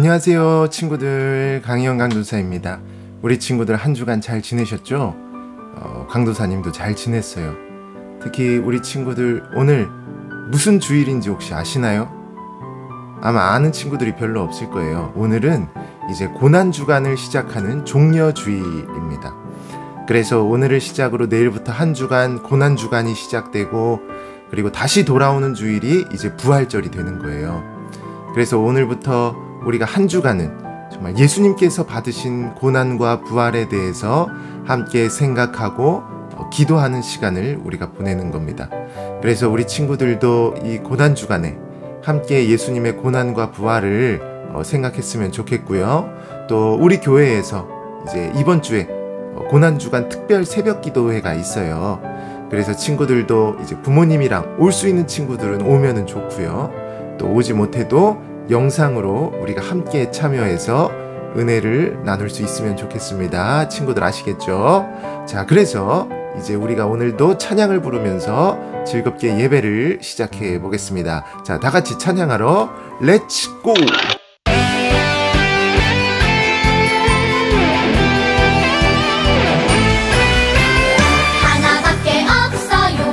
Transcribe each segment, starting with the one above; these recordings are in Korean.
안녕하세요 친구들, 강희영 강도사입니다. 우리 친구들 한 주간 잘 지내셨죠? 강도사님도 잘 지냈어요. 특히 우리 친구들 오늘 무슨 주일인지 혹시 아시나요? 아마 아는 친구들이 별로 없을 거예요. 오늘은 이제 고난주간을 시작하는 종려주일입니다. 그래서 오늘을 시작으로 내일부터 한 주간 고난주간이 시작되고, 그리고 다시 돌아오는 주일이 이제 부활절이 되는 거예요. 그래서 오늘부터 우리가 한 주간은 정말 예수님께서 받으신 고난과 부활에 대해서 함께 생각하고 기도하는 시간을 우리가 보내는 겁니다. 그래서 우리 친구들도 이 고난주간에 함께 예수님의 고난과 부활을 생각했으면 좋겠고요. 또 우리 교회에서 이제 이번 주에 고난주간 특별 새벽 기도회가 있어요. 그래서 친구들도 이제 부모님이랑 올 수 있는 친구들은 오면은 좋고요. 또 오지 못해도 영상으로 우리가 함께 참여해서 은혜를 나눌 수 있으면 좋겠습니다. 친구들 아시겠죠? 자, 그래서 이제 우리가 오늘도 찬양을 부르면서 즐겁게 예배를 시작해 보겠습니다. 자, 다 같이 찬양하러 렛츠 고! 하나밖에 없어요.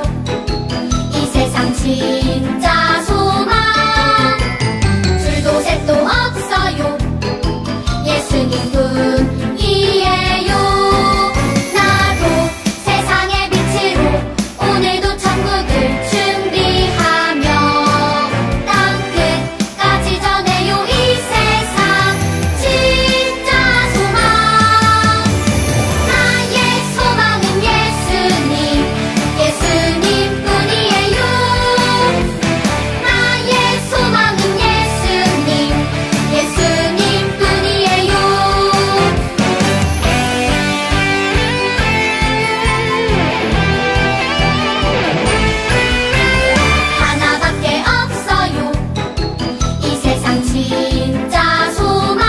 이 세상 진짜 소망. 둘도 셋도 없어요. 예수님뿐이에요. 나도 세상의 빛으로 오늘도 천국을 준비하며 땅 끝까지 전해요. 이 세상 진짜 소망. 나의 소망은 예수님, 예수님뿐이에요. 나의 소망은 예수님, 예수님뿐이에요. 하나밖에 없어요. 이 세상 진짜 소망.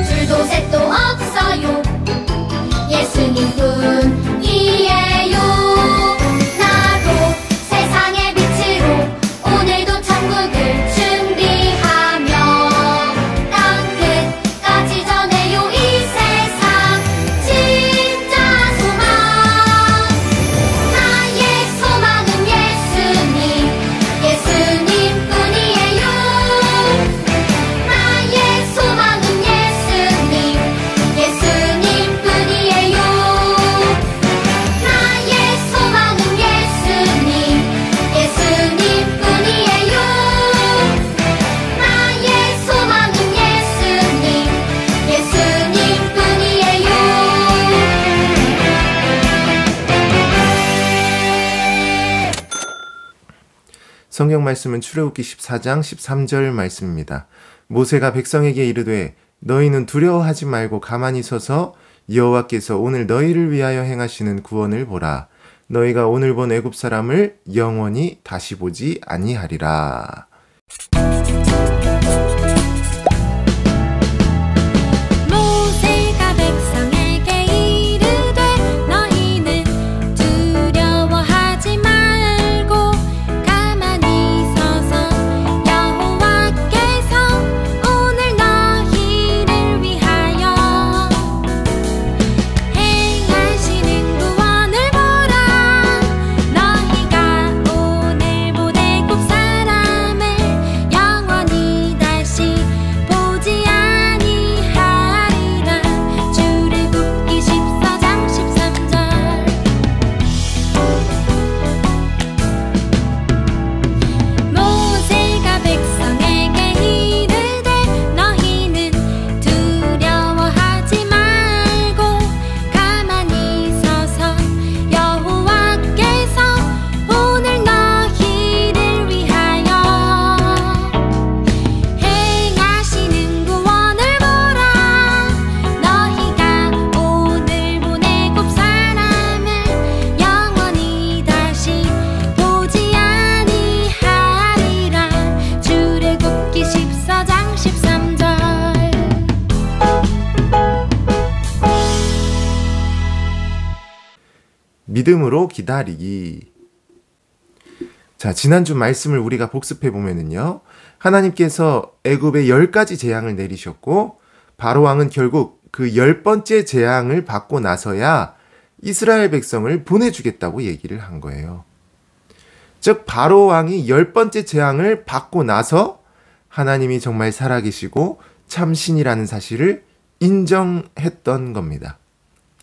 둘도 셋도 없어요. 예수님뿐이에요. 나도 세상의 빛으로 오늘도 천국을 준비하며 땅 끝까지 전해요. 이 세상 진짜 소망. 나의 소망은 예수님, 예수님뿐이에요. 나의 소망은 예수님, 예수님뿐이에요. 나의 소망은 예수님, 예수님뿐이에요. 나의 소망은 예수님, 예수님뿐이에요. 성경 말씀은 출애굽기 14장 13절 말씀입니다. 모세가 백성에게 이르되 너희는 두려워하지 말고 가만히 서서 여호와께서 오늘 너희를 위하여 행하시는 구원을 보라. 너희가 오늘 본 애굽 사람을 영원히 다시 보지 아니하리라. 모세가 백성에게 이르되 너희는 두려워하지 말고 가만히 서서 여호와께서 오늘 너희를 위하여 행하시는 구원을 보라. 너희가 오늘 본 애굽 사람을 영원히 다시 보지 아니하리라. 출애굽기 14장 13절. 모세가 백성에게 이르되 너희는 두려워하지 말고 가만히 서서 여호와께서 오늘 너희를 위하여 행하시는 구원을 보라. 너희가 오늘 본 애굽 사람을 영원히 다시 보지 아니하리라. 출애굽기 14장 13절. 믿음으로 기다리기. 자, 지난주 말씀을 우리가 복습해 보면은요. 하나님께서 애굽에 10가지 재앙을 내리셨고 바로 왕은 결국 그 10번째 재앙을 받고 나서야 이스라엘 백성을 보내주겠다고 얘기를 한 거예요. 즉 바로 왕이 10번째 재앙을 받고 나서 하나님이 정말 살아계시고 참 신이라는 사실을 인정했던 겁니다.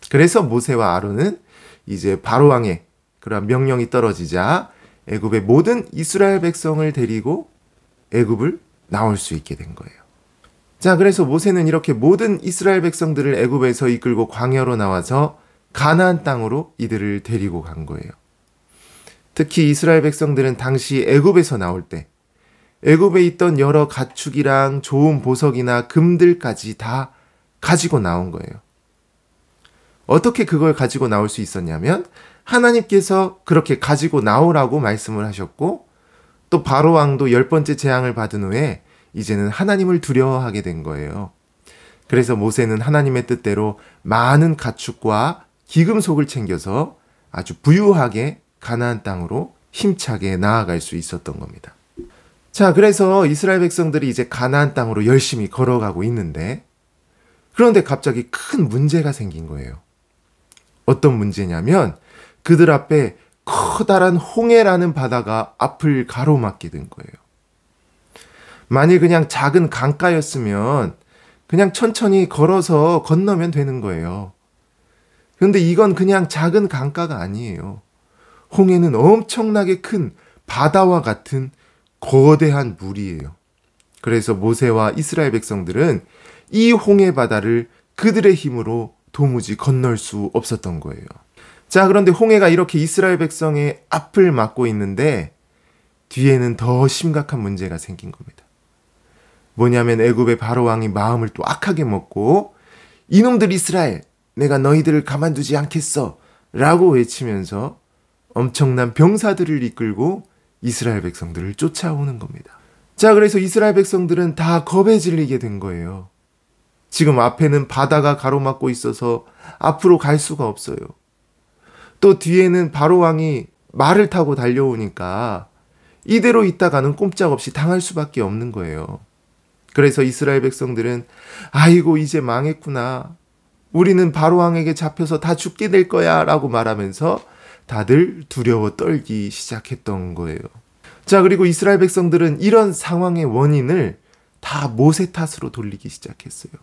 그래서 모세와 아론은 이제 바로 왕의 그런 명령이 떨어지자 애굽의 모든 이스라엘 백성을 데리고 애굽을 나올 수 있게 된 거예요. 자, 그래서 모세는 이렇게 모든 이스라엘 백성들을 애굽에서 이끌고 광야로 나와서 가나안 땅으로 이들을 데리고 간 거예요. 특히 이스라엘 백성들은 당시 애굽에서 나올 때 애굽에 있던 여러 가축이랑 좋은 보석이나 금들까지 다 가지고 나온 거예요. 어떻게 그걸 가지고 나올 수 있었냐면 하나님께서 그렇게 가지고 나오라고 말씀을 하셨고 또 바로 왕도 10번째 재앙을 받은 후에 이제는 하나님을 두려워하게 된 거예요. 그래서 모세는 하나님의 뜻대로 많은 가축과 기금속을 챙겨서 아주 부유하게 가나안 땅으로 힘차게 나아갈 수 있었던 겁니다. 자, 그래서 이스라엘 백성들이 이제 가나안 땅으로 열심히 걸어가고 있는데 그런데 갑자기 큰 문제가 생긴 거예요. 어떤 문제냐면 그들 앞에 커다란 홍해라는 바다가 앞을 가로막게 된 거예요. 만일 그냥 작은 강가였으면 그냥 천천히 걸어서 건너면 되는 거예요. 그런데 이건 그냥 작은 강가가 아니에요. 홍해는 엄청나게 큰 바다와 같은 거대한 물이에요. 그래서 모세와 이스라엘 백성들은 이 홍해 바다를 그들의 힘으로 도무지 건널 수 없었던 거예요. 자, 그런데 홍해가 이렇게 이스라엘 백성의 앞을 막고 있는데 뒤에는 더 심각한 문제가 생긴 겁니다. 뭐냐면 애굽의 바로 왕이 마음을 또 악하게 먹고 이놈들 이스라엘, 내가 너희들을 가만두지 않겠어 라고 외치면서 엄청난 병사들을 이끌고 이스라엘 백성들을 쫓아오는 겁니다. 자, 그래서 이스라엘 백성들은 다 겁에 질리게 된 거예요. 지금 앞에는 바다가 가로막고 있어서 앞으로 갈 수가 없어요. 또 뒤에는 바로 왕이 말을 타고 달려오니까 이대로 있다가는 꼼짝없이 당할 수밖에 없는 거예요. 그래서 이스라엘 백성들은 아이고 이제 망했구나. 우리는 바로 왕에게 잡혀서 다 죽게 될 거야 라고 말하면서 다들 두려워 떨기 시작했던 거예요. 자, 그리고 이스라엘 백성들은 이런 상황의 원인을 다 모세 탓으로 돌리기 시작했어요.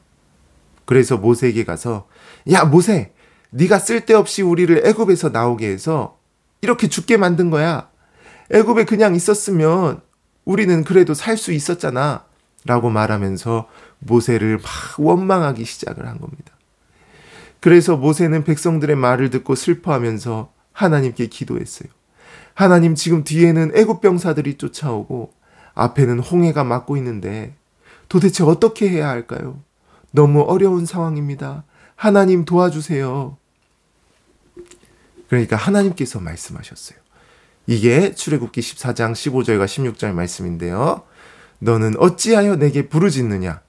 그래서 모세에게 가서 야 모세, 네가 쓸데없이 우리를 애굽에서 나오게 해서 이렇게 죽게 만든 거야. 애굽에 그냥 있었으면 우리는 그래도 살 수 있었잖아 라고 말하면서 모세를 막 원망하기 시작을 한 겁니다. 그래서 모세는 백성들의 말을 듣고 슬퍼하면서 하나님께 기도했어요. 하나님, 지금 뒤에는 애굽 병사들이 쫓아오고 앞에는 홍해가 막고 있는데 도대체 어떻게 해야 할까요? 너무 어려운 상황입니다. 하나님 도와주세요. 그러니까 하나님께서 말씀하셨어요. 이게 출애굽기 14장 15절과 16절 말씀인데요. 너는 어찌하여 내게 부르짖느냐?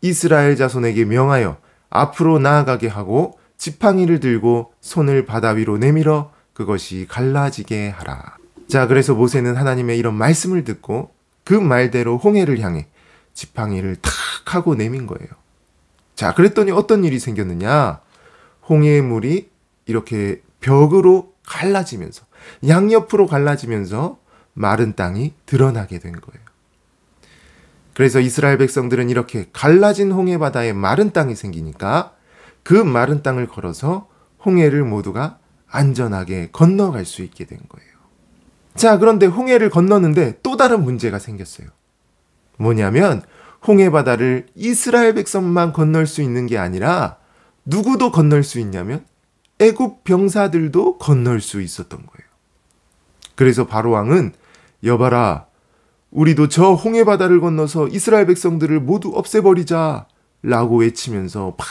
이스라엘 자손에게 명하여 앞으로 나아가게 하고 지팡이를 들고 손을 바다 위로 내밀어 그것이 갈라지게 하라. 자, 그래서 모세는 하나님의 이런 말씀을 듣고 그 말대로 홍해를 향해 지팡이를 탁 하고 내민 거예요. 자, 그랬더니 어떤 일이 생겼느냐? 홍해의 물이 이렇게 벽으로 갈라지면서 양옆으로 갈라지면서 마른 땅이 드러나게 된 거예요. 그래서 이스라엘 백성들은 이렇게 갈라진 홍해 바다에 마른 땅이 생기니까 그 마른 땅을 걸어서 홍해를 모두가 안전하게 건너갈 수 있게 된 거예요. 자, 그런데 홍해를 건너는데 또 다른 문제가 생겼어요. 뭐냐면 홍해 바다를 이스라엘 백성만 건널 수 있는 게 아니라 누구도 건널 수 있냐면 애굽 병사들도 건널 수 있었던 거예요. 그래서 바로 왕은 여봐라, 우리도 저 홍해 바다를 건너서 이스라엘 백성들을 모두 없애버리자 라고 외치면서 막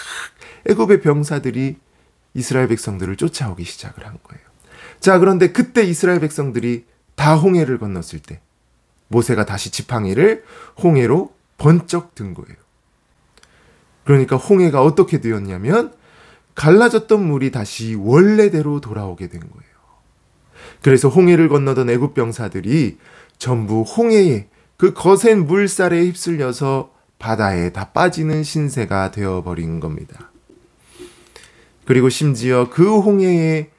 애굽의 병사들이 이스라엘 백성들을 쫓아오기 시작을 한 거예요. 자, 그런데 그때 이스라엘 백성들이 다 홍해를 건넜을 때 모세가 다시 지팡이를 홍해로 번쩍 든 거예요. 그러니까 홍해가 어떻게 되었냐면 갈라졌던 물이 다시 원래대로 돌아오게 된 거예요. 그래서 홍해를 건너던 애굽 병사들이 전부 홍해에 그 거센 물살에 휩쓸려서 바다에 다 빠지는 신세가 되어버린 겁니다. 그리고 심지어 그 홍해를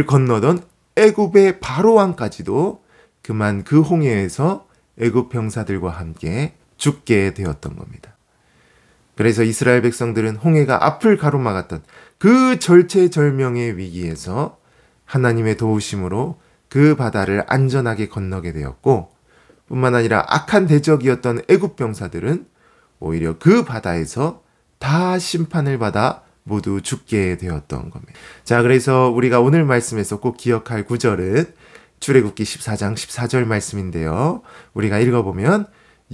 건너던 애굽의 바로 왕까지도 그만 그 홍해에서 애굽 병사들과 함께 죽게 되었던 겁니다. 그래서 이스라엘 백성들은 홍해가 앞을 가로막았던 그 절체절명의 위기에서 하나님의 도우심으로 그 바다를 안전하게 건너게 되었고, 뿐만 아니라 악한 대적이었던 애굽 병사들은 오히려 그 바다에서 다 심판을 받아 모두 죽게 되었던 겁니다. 자, 그래서 우리가 오늘 말씀에서 꼭 기억할 구절은 출애굽기 14장 14절 말씀인데요. 우리가 읽어보면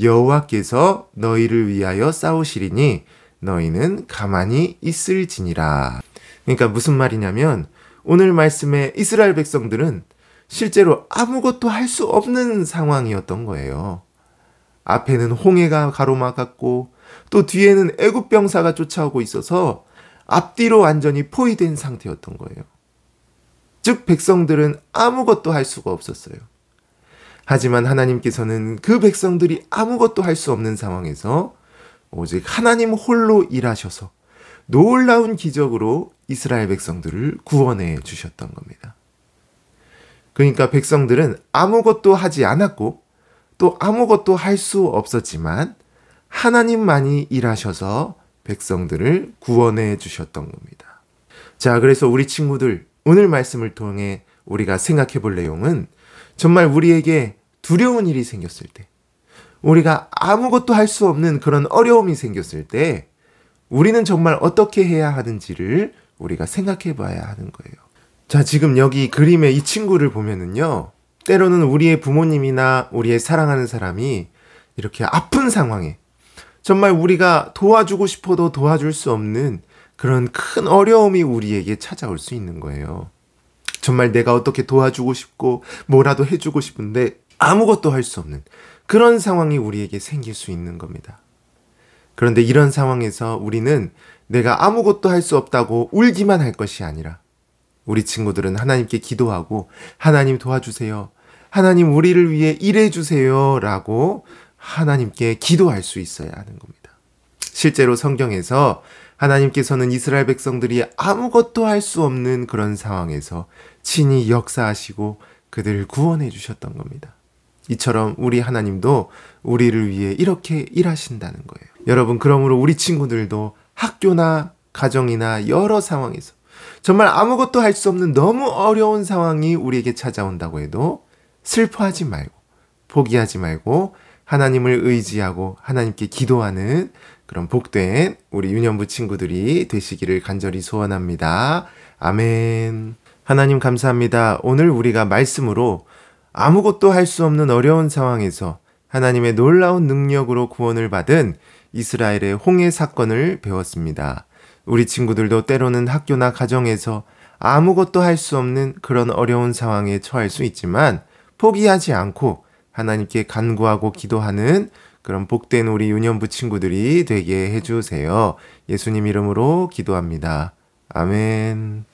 여호와께서 너희를 위하여 싸우시리니 너희는 가만히 있을지니라. 그러니까 무슨 말이냐면 오늘 말씀에 이스라엘 백성들은 실제로 아무것도 할 수 없는 상황이었던 거예요. 앞에는 홍해가 가로막았고 또 뒤에는 애굽 병사가 쫓아오고 있어서 앞뒤로 완전히 포위된 상태였던 거예요. 즉 백성들은 아무것도 할 수가 없었어요. 하지만 하나님께서는 그 백성들이 아무것도 할 수 없는 상황에서 오직 하나님 홀로 일하셔서 놀라운 기적으로 이스라엘 백성들을 구원해 주셨던 겁니다. 그러니까 백성들은 아무것도 하지 않았고 또 아무것도 할 수 없었지만 하나님만이 일하셔서 백성들을 구원해 주셨던 겁니다. 자, 그래서 우리 친구들 오늘 말씀을 통해 우리가 생각해 볼 내용은 정말 우리에게 두려운 일이 생겼을 때, 우리가 아무것도 할 수 없는 그런 어려움이 생겼을 때 우리는 정말 어떻게 해야 하는지를 우리가 생각해 봐야 하는 거예요. 자, 지금 여기 그림의 이 친구를 보면은요, 때로는 우리의 부모님이나 우리의 사랑하는 사람이 이렇게 아픈 상황에 정말 우리가 도와주고 싶어도 도와줄 수 없는 그런 큰 어려움이 우리에게 찾아올 수 있는 거예요. 정말 내가 어떻게 도와주고 싶고 뭐라도 해주고 싶은데 아무것도 할 수 없는 그런 상황이 우리에게 생길 수 있는 겁니다. 그런데 이런 상황에서 우리는 내가 아무것도 할 수 없다고 울기만 할 것이 아니라 우리 친구들은 하나님께 기도하고 하나님 도와주세요. 하나님 우리를 위해 일해주세요. 라고 하나님께 기도할 수 있어야 하는 겁니다. 실제로 성경에서 하나님께서는 이스라엘 백성들이 아무것도 할 수 없는 그런 상황에서 친히 역사하시고 그들을 구원해 주셨던 겁니다. 이처럼 우리 하나님도 우리를 위해 이렇게 일하신다는 거예요. 여러분, 그러므로 우리 친구들도 학교나 가정이나 여러 상황에서 정말 아무것도 할 수 없는 너무 어려운 상황이 우리에게 찾아온다고 해도 슬퍼하지 말고 포기하지 말고 하나님을 의지하고 하나님께 기도하는 그런 복된 우리 유년부 친구들이 되시기를 간절히 소원합니다. 아멘. 하나님 감사합니다. 오늘 우리가 말씀으로 아무것도 할 수 없는 어려운 상황에서 하나님의 놀라운 능력으로 구원을 받은 이스라엘의 홍해 사건을 배웠습니다. 우리 친구들도 때로는 학교나 가정에서 아무것도 할 수 없는 그런 어려운 상황에 처할 수 있지만 포기하지 않고 하나님께 간구하고 기도하는 그런 복된 우리 유년부 친구들이 되게 해주세요. 예수님 이름으로 기도합니다. 아멘.